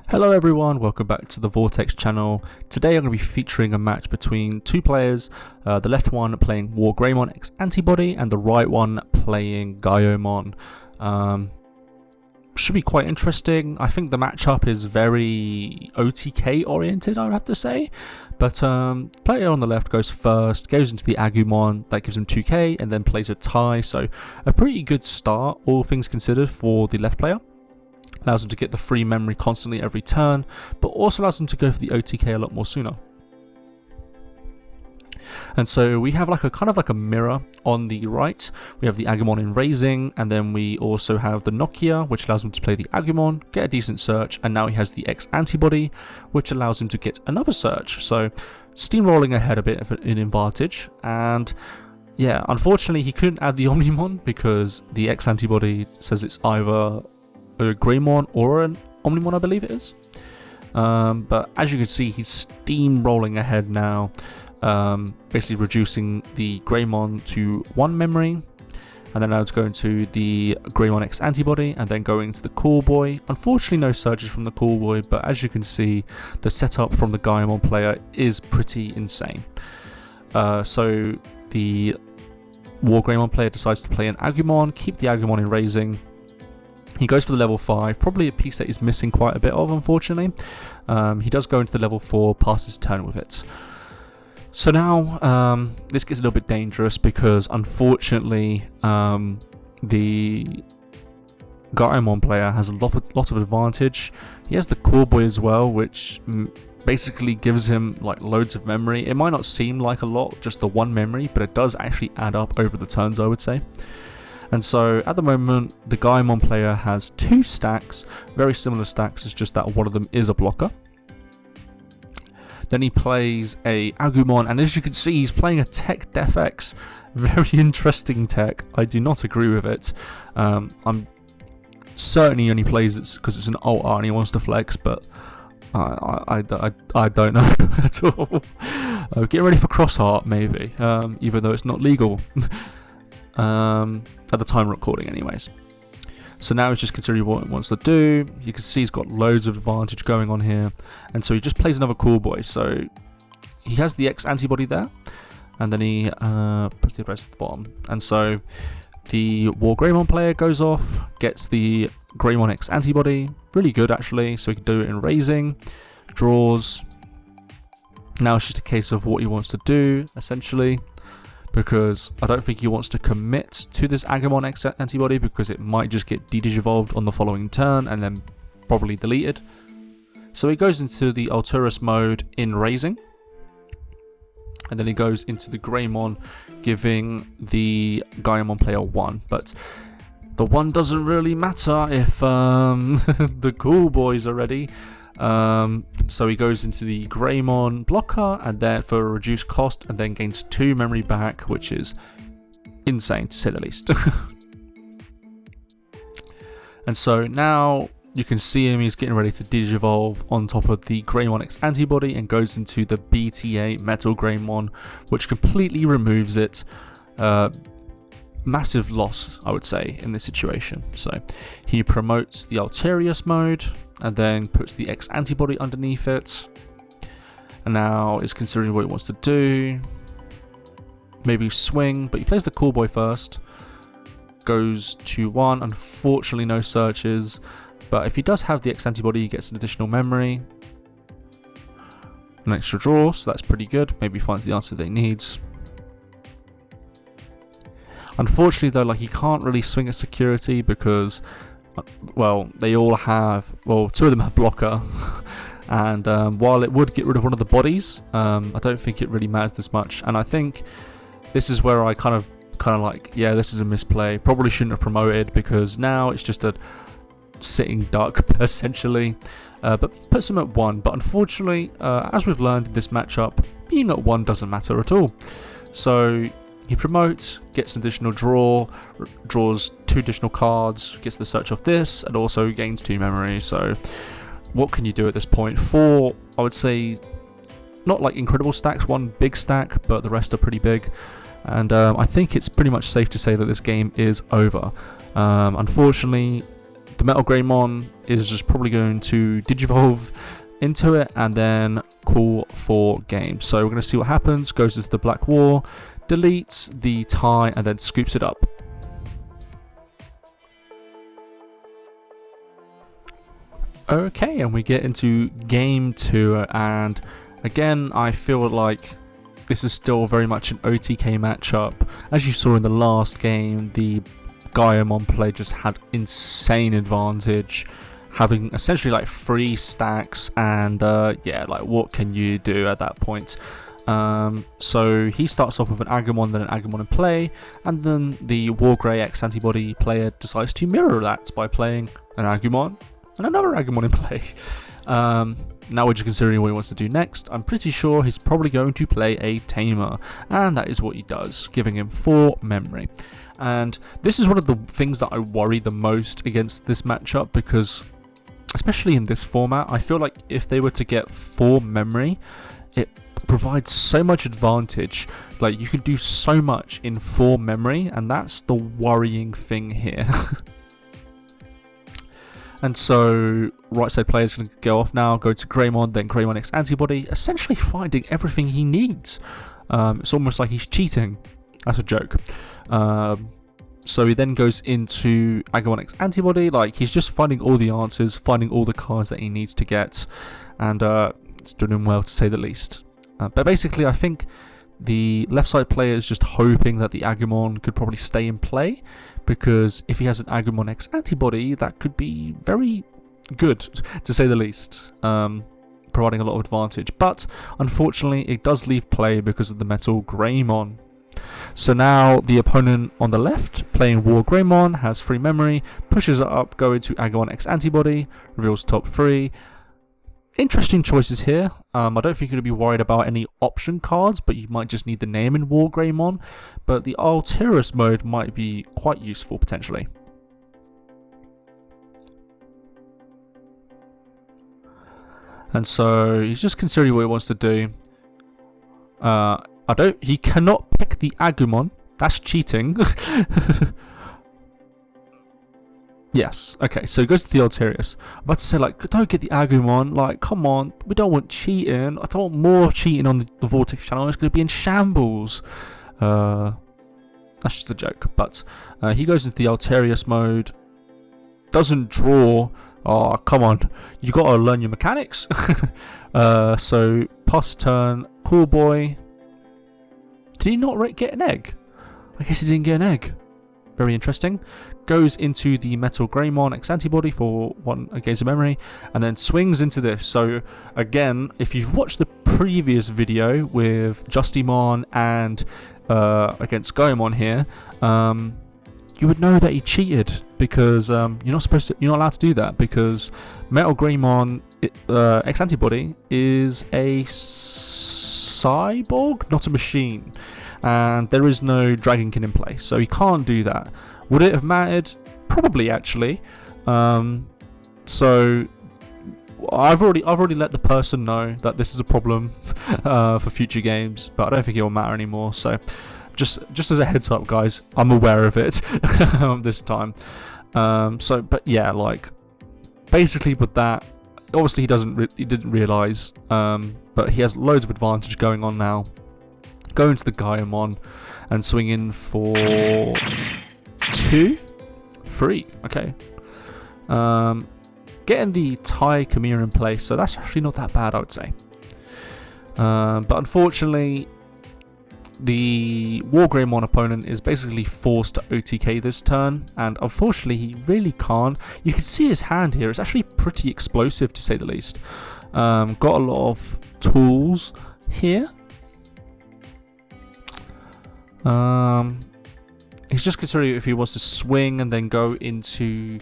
Hello everyone, welcome back to the Vortex channel. Today I'm going to be featuring a match between two players, the left one playing WarGreymon X Antibody and the right one playing Gaiomon. Should be quite interesting. I think the matchup is very OTK oriented, I would have to say. But player on the left goes first, goes into the Agumon, that gives him 2k, and then plays a tie. So a pretty good start, all things considered, for the left player. Allows him to get the free memory constantly every turn, but also allows him to go for the OTK a lot more sooner. And so we have like a kind of like a mirror on the right. We have the Agumon in raising, and then we also have the Nokia, which allows him to play the Agumon, get a decent search, and now he has the X Antibody, which allows him to get another search. So steamrolling ahead a bit of an advantage. And yeah, unfortunately he couldn't add the Omnimon because the X Antibody says it's either a Greymon or an Omnimon, I believe it is. But as you can see, he's steamrolling ahead now, basically reducing the Greymon to 1 memory, and then now it's going to the Greymon X Antibody, and then going to the Cool Boy. Unfortunately, no surges from the Cool Boy, but as you can see, the setup from the Gaiomon player is pretty insane. So the WarGreymon player decides to play an Agumon, keep the Agumon in raising. He goes for the level 5, probably a piece that he's missing quite a bit of, unfortunately. He does go into the level 4, passes his turn with it. So now, this gets a little bit dangerous because, unfortunately, the Gaiomon player has a lot of advantage. He has the Core Boy as well, which basically gives him like loads of memory. It might not seem like a lot, just the 1 memory, but it does actually add up over the turns, I would say. And so at the moment, the Gaiomon player has 2 stacks, very similar stacks, it's just that one of them is a blocker. Then he plays a Agumon, and as you can see, he's playing a Tech Defx. Very interesting tech. I do not agree with it. I'm certain he only plays it because it's an alt art and he wants to flex, but I don't know at all. Get ready for cross art, maybe, even though it's not legal. At the time of recording anyways. So now he's just considering what he wants to do. You can see he's got loads of advantage going on here, and so he just plays another Cool Boy. So he has the X Antibody there, and then he puts the rest at the bottom. And so the WarGreymon player goes off, gets the Greymon X Antibody, really good actually, so he can do it in raising, draws. Now it's just a case of what he wants to do, essentially, because I don't think he wants to commit to this Agumon X Antibody because it might just get de-digivolved on the following turn and then probably deleted. So he goes into the Alturus mode in raising, and then he goes into the Greymon, giving the Gaiomon player 1. But the 1 doesn't really matter if the Cool Boys are ready. So he goes into the Greymon blocker, and then for a reduced cost, and then gains 2 memory back, which is insane to say the least. And so now you can see him, he's getting ready to digivolve on top of the Greymon X Antibody and goes into the BT-9 Metal Greymon, which completely removes it. Massive loss, I would say, in this situation. So he promotes the Alterius mode and then puts the X Antibody underneath it, and now is considering what he wants to do. Maybe swing, but he plays the Cool Boy first, goes to 1. Unfortunately no searches, but if he does have the X Antibody, he gets an additional memory, an extra draw, so that's pretty good. Maybe finds the answer that he needs. Unfortunately though, like, he can't really swing at security because, well, they all have, well, 2 of them have blocker, and while it would get rid of one of the bodies, I don't think it really matters this much. And I think this is where I kind of like, yeah, this is a misplay. Probably shouldn't have promoted, because now it's just a sitting duck essentially, but puts him at 1. But unfortunately, as we've learned in this matchup, being at 1 doesn't matter at all. So he promotes, gets an additional draw, draws 2 additional cards, gets the search off this, and also gains 2 memory. So what can you do at this point? 4, I would say, not like incredible stacks, 1 big stack, but the rest are pretty big. And I think it's pretty much safe to say that this game is over. Unfortunately, the Metal Greymon is just probably going to Digivolve into it and then call for game. So we're going to see what happens. Goes into the Black War, deletes the tie, and then scoops it up. Okay, and we get into game 2, and again, I feel like this is still very much an OTK matchup. As you saw in the last game, the Gaiomon player just had insane advantage, having essentially like 3 stacks, and yeah, like what can you do at that point? So he starts off with an Agumon, then an Agumon in play, and then the WarGreymon X Antibody player decides to mirror that by playing an Agumon and another Agumon in play. Now we're just considering what he wants to do next. I'm pretty sure he's probably going to play a Tamer, and that is what he does, giving him 4 memory. And this is one of the things that I worry the most against this matchup, because especially in this format, I feel like if they were to get 4 memory, it provides so much advantage. Like, you could do so much in 4 memory, and that's the worrying thing here. And so, right side player is going to go off now, go to Greymon, then Greymon X Antibody, essentially finding everything he needs. It's almost like he's cheating. That's a joke. So he then goes into Agumon X Antibody, like he's just finding all the answers, finding all the cards that he needs to get, and it's doing him well to say the least. But basically, I think the left side player is just hoping that the Agumon could probably stay in play, because if he has an Agumon X Antibody, that could be very good, to say the least, providing a lot of advantage. But unfortunately, it does leave play because of the Metal Greymon. So now the opponent on the left, playing WarGreymon, has 3 memory, pushes it up, going to Agumon X Antibody, reveals top 3. Interesting choices here. I don't think you're going to be worried about any option cards, but you might just need the name in WarGreymon. But the Alterous mode might be quite useful potentially. And so he's just considering what he wants to do. He cannot pick the Agumon. That's cheating. Yes, okay, so he goes to the Alterous. I'm about to say, like, don't get the Agumon, like, come on, we don't want cheating. I don't want more cheating on the Vortex channel, it's going to be in shambles. That's just a joke, but he goes into the Alterous mode, doesn't draw. Oh, come on, you got to learn your mechanics. So, pass turn, Cool Boy. Did he not get an egg? I guess he didn't get an egg. Very interesting. Goes into the Metal Greymon X Antibody for 1 against a memory, and then swings into this. So again, if you've watched the previous video with Justimon and against Gaiomon here, you would know that he cheated, because you're not allowed to do that, because Metal Greymon X Antibody is a cyborg, not a machine. And there is no Dragonkin in play, so he can't do that. Would it have mattered? Probably, actually. So I've already let the person know that this is a problem for future games, but I don't think it will matter anymore. So just as a heads up, guys, I'm aware of it this time. But yeah, like basically with that, obviously he didn't realize, but he has loads of advantage going on now. Go into the Gaiomon and swing in for 2, 3. Okay. Getting the Tai Chimera in place, so that's actually not that bad, I would say. But unfortunately, the WarGreymon opponent is basically forced to OTK this turn, and unfortunately he really can't. You can see his hand here, it's actually pretty explosive to say the least. Got a lot of tools here. He's just considering if he wants to swing and then go into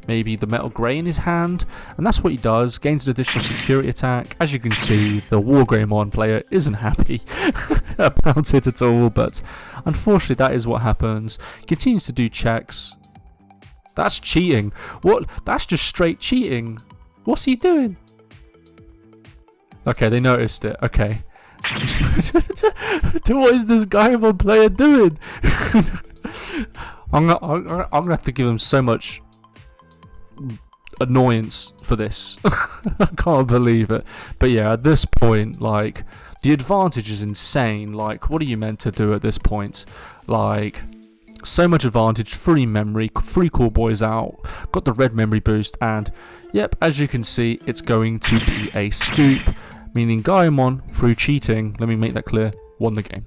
maybe the Metal Grey in his hand, and that's what he does. Gains an additional security attack. As you can see, the WarGreymon player isn't happy about it at all, but unfortunately that is what happens. Continues to do checks. That's cheating. What? That's just straight cheating. What's he doing? Okay, they noticed it. Okay. What is this Gaiomon player doing? I'm gonna have to give him so much annoyance for this. I can't believe it. But yeah, at this point, like, the advantage is insane. Like, what are you meant to do at this point? Like, so much advantage, free memory, free cool boys out, got the red memory boost, and yep, as you can see, it's going to be a scoop, meaning Gaiomon, through cheating, let me make that clear, won the game.